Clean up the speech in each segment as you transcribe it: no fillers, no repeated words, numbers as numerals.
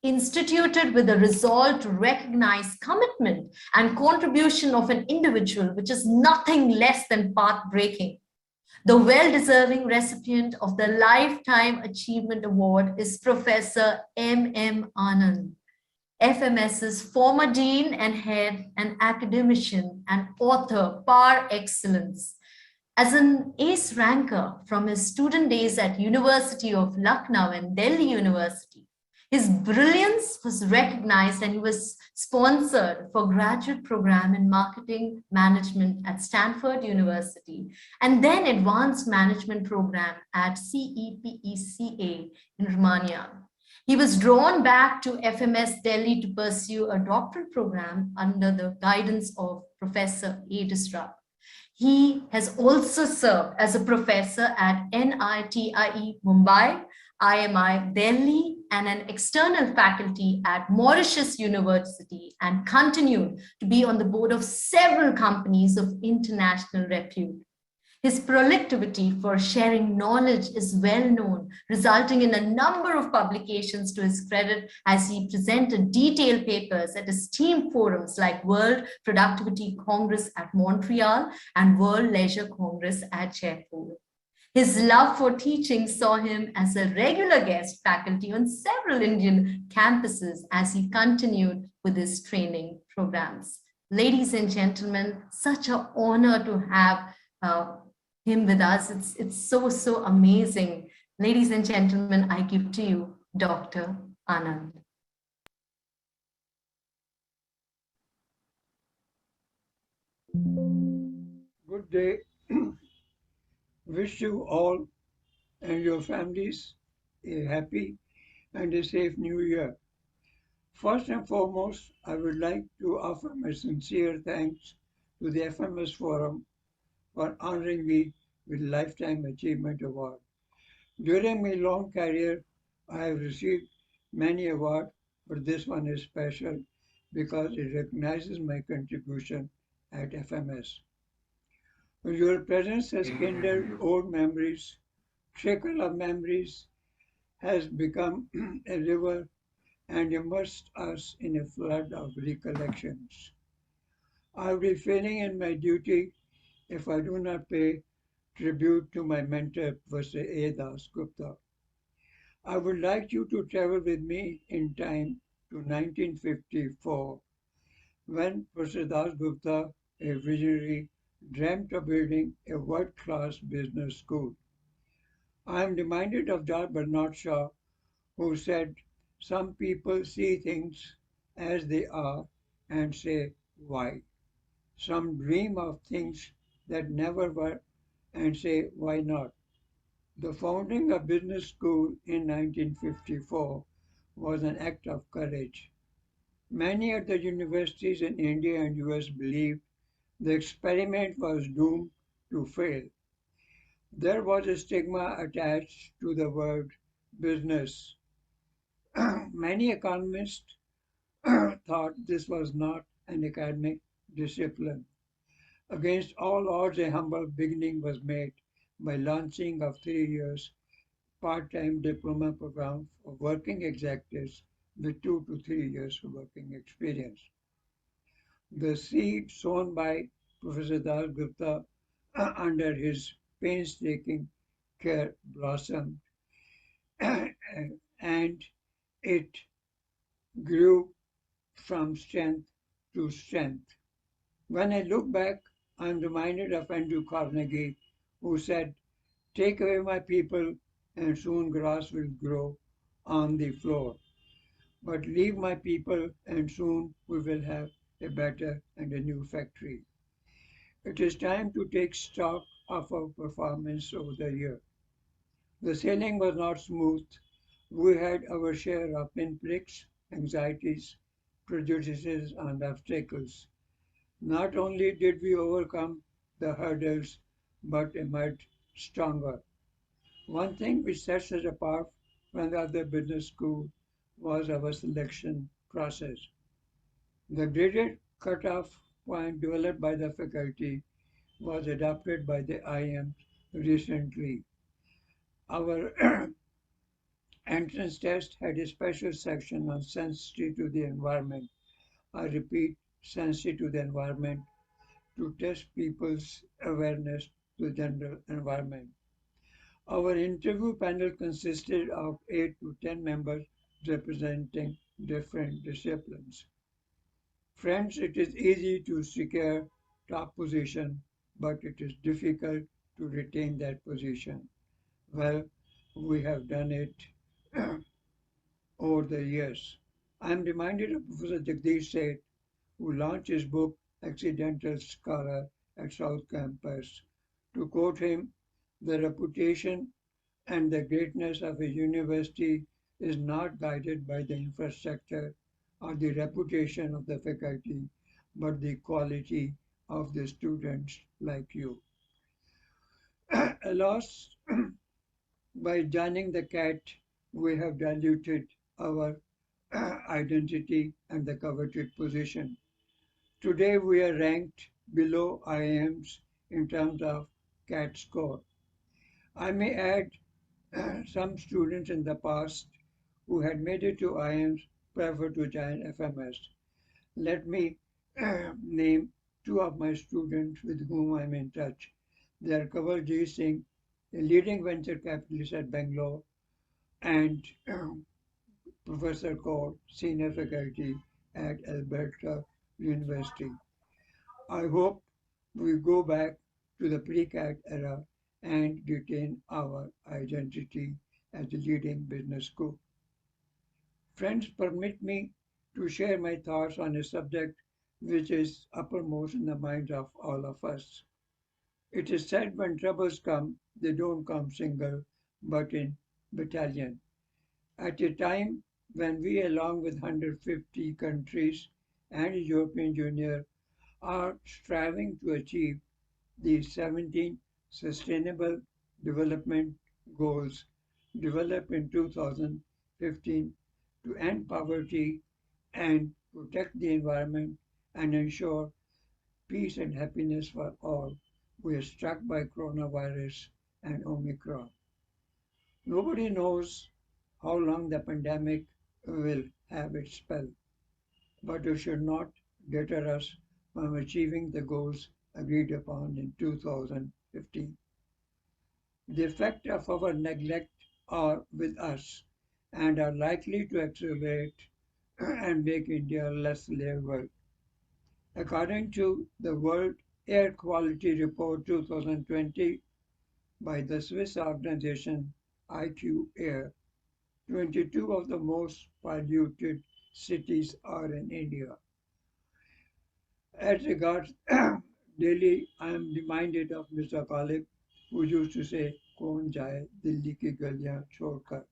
instituted with the resolve to recognize commitment and contribution of an individual, which is nothing less than path-breaking. The well-deserving recipient of the Lifetime Achievement Award is Professor M.M. Anand, FMS's former dean and head, an academician and author par excellence. As an ace ranker from his student days at University of Lucknow and Delhi University, his brilliance was recognized and he was sponsored for graduate program in marketing management at Stanford University and then advanced management program at CEPECA in Romania. He was drawn back to FMS Delhi to pursue a doctoral program under the guidance of Professor A. Disrupt. He has also served as a professor at NITIE Mumbai, IMI Delhi, and an external faculty at Mauritius University, and continued to be on the board of several companies of international repute. His prolificity for sharing knowledge is well known, resulting in a number of publications to his credit as he presented detailed papers at esteemed forums like World Productivity Congress at Montreal and World Leisure Congress at Jaipur. His love for teaching saw him as a regular guest faculty on several Indian campuses as he continued with his training programs. Ladies and gentlemen, such an honor to have him with us. It's so amazing. Ladies and gentlemen, I give to you Dr. Anand. Good day. Wish you all and your families a happy and a safe new year. First and foremost, I would like to offer my sincere thanks to the FMS Forum for honoring me with Lifetime Achievement Award. During my long career, I have received many awards, but this one is special because it recognizes my contribution at FMS. Your presence has kindled old memories. Trickle of memories has become a river and immersed us in a flood of recollections. I will be failing in my duty if I do not pay tribute to my mentor, Professor A. Dasgupta. I would like you to travel with me in time to 1954, when Professor Dasgupta, a visionary, dreamt of building a world-class business school. I am reminded of Dr. Bernard Shaw, who said, "Some people see things as they are and say, why? Some dream of things that never were and say, why not?" The founding of business school in 1954 was an act of courage. Many at the universities in India and US believed the experiment was doomed to fail. There was a stigma attached to the word business. Many economists thought this was not an academic discipline. Against all odds, a humble beginning was made by launching of 3 years part-time diploma program for working executives with 2 to 3 years of working experience. The seed sown by Professor Dasgupta under his painstaking care blossomed and it grew from strength to strength. When I look back, I'm reminded of Andrew Carnegie, who said, "Take away my people, and soon grass will grow on the floor. But leave my people, and soon we will have a better and a new factory." It is time to take stock of our performance over the year. The sailing was not smooth. We had our share of pinpricks, anxieties, prejudices, and obstacles. Not only did we overcome the hurdles, but emerged stronger. One thing which sets us apart from the other business school was our selection process. The graded cutoff point developed by the faculty was adopted by the IM recently. Our Entrance test had a special section on sensitivity to the environment. I repeat, sensitivity to the environment to test people's awareness to the general environment. Our interview panel consisted of 8 to 10 members representing different disciplines. Friends, it is easy to secure top position, but it is difficult to retain that position. Well, we have done it over the years. I am reminded of Professor Jagdish Seth, who launched his book Accidental Scholar at South Campus. To quote him, the reputation and the greatness of a university is not guided by the infrastructure or the reputation of the faculty, but the quality of the students like you. Alas, by joining the CAT, we have diluted our identity and the coveted position. Today we are ranked below IIMs in terms of CAT score. I may add some students in the past who had made it to IIMs prefer to join FMS. Let me name two of my students with whom I'm in touch. They are Kanwaljit Singh, a leading venture capitalist at Bangalore, and Professor Kaur, senior faculty at Alberta University. I hope we go back to the pre-CAT era and retain our identity as a leading business school. Friends, permit me to share my thoughts on a subject which is uppermost in the minds of all of us. It is said when troubles come, they don't come single, but in battalion. At a time when we, along with 150 countries and the European Union, are striving to achieve the 17 Sustainable Development Goals developed in 2015 to end poverty and protect the environment and ensure peace and happiness for all. We are struck by coronavirus and Omicron. Nobody knows how long the pandemic will have its spell, but it should not deter us from achieving the goals agreed upon in 2015. The effects of our neglect are with us and are likely to accelerate and make India less livable. According to the World Air Quality Report 2020 by the Swiss organization IQ Air, 22 of the most polluted cities are in India. As regards Delhi, I am reminded of Mr. Ghalib, who used to say, "Kaun jaye Delhi ki galiyan chhodkar."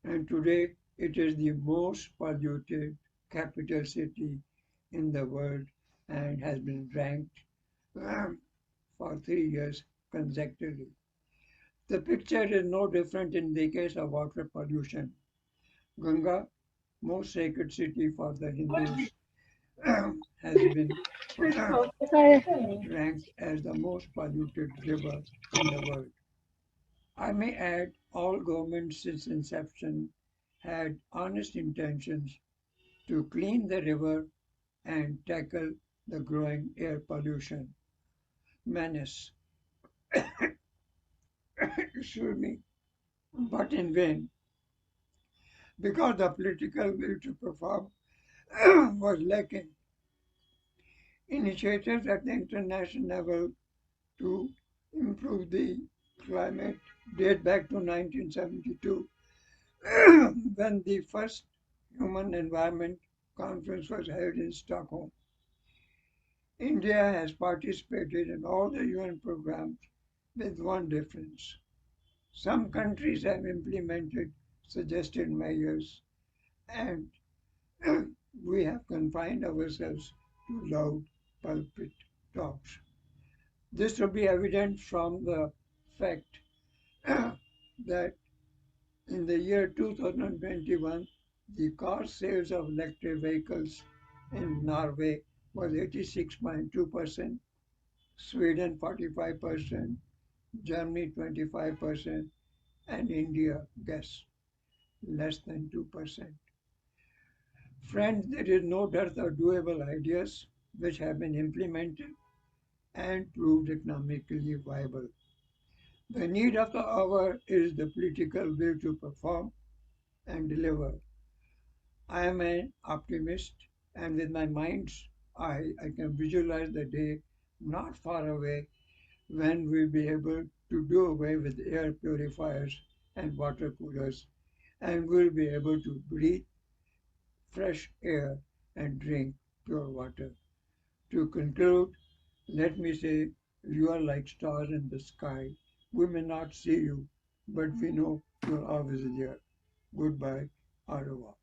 And today it is the most polluted capital city in the world and has been ranked for 3 years consecutively. The picture is no different in the case of water pollution. Ganga, most sacred city for the Hindus, has been ranked as the most polluted river in the world. I may add, all governments since inception had honest intentions to clean the river and tackle the growing air pollution menace. Excuse me, but in vain, because the political will to perform was lacking. Initiatives at the international level to improve the climate date back to 1972 when the first Human Environment Conference was held in Stockholm. India has participated in all the UN programs with one difference. Some countries have implemented suggested measures and we have confined ourselves to loud pulpit talks. This will be evident from the fact that in the year 2021, the car sales of electric vehicles in Norway was 86.2%, Sweden 45%, Germany 25%, and India, guess, less than 2%. Friends, there is no dearth of doable ideas which have been implemented and proved economically viable. The need of the hour is the political will to perform and deliver. I am an optimist, and with my mind's eye, I can visualize the day not far away when we'll be able to do away with air purifiers and water coolers, and we'll be able to breathe fresh air and drink pure water. To conclude, let me say, you are like stars in the sky. We may not see you, but we know you're always there. Goodbye, au revoir.